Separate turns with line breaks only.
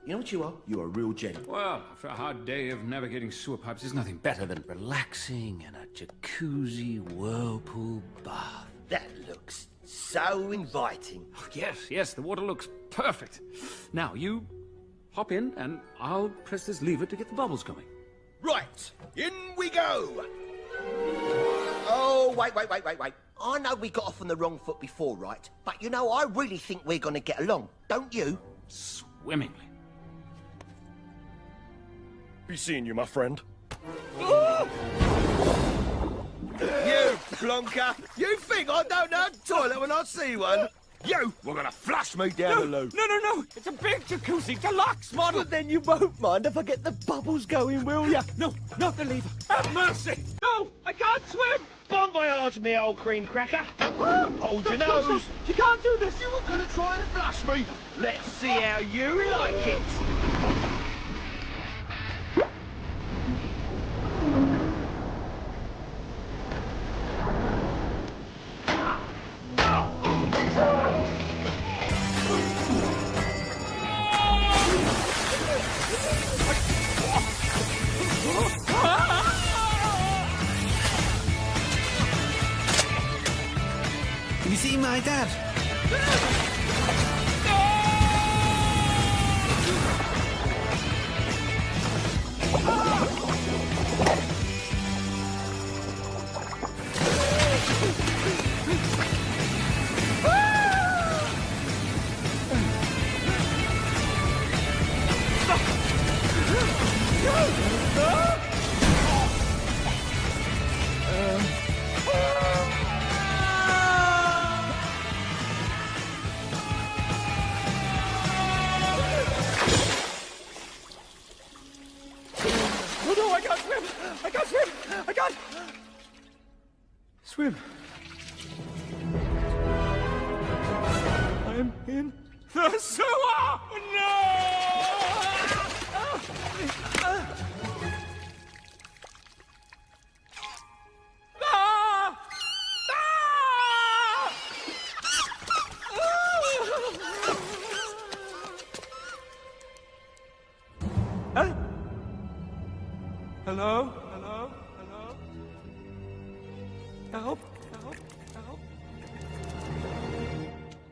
You know what you are? You're a real gent.
Well, after a hard day of navigating sewer pipes, there's nothing better than relaxing in a jacuzzi whirlpool bath.
That looks so inviting.
Oh, yes, the water looks perfect. Now, you hop in, and I'll press this lever to get the bubbles going.
Right, in we go. Oh, wait. I know we got off on the wrong foot before, right? But, you know, I really think we're going to get along, don't you?
Swimmingly.
Be seeing you, my friend.
You plonker! You think I don't know the toilet when I see one? You were gonna flush me down the loo.
No. It's a big jacuzzi, deluxe model.
But then you won't mind if I get the bubbles going, will ya?
No, not the lever. Have mercy. No, I can't swim.
Bon voyage, me old cream cracker. Hold your nose.
You can't do this.
You were gonna try and flush me. Let's see how you like it.
Have you seen my dad?
I can't swim. I'm in the sewer! No! Hello? Help?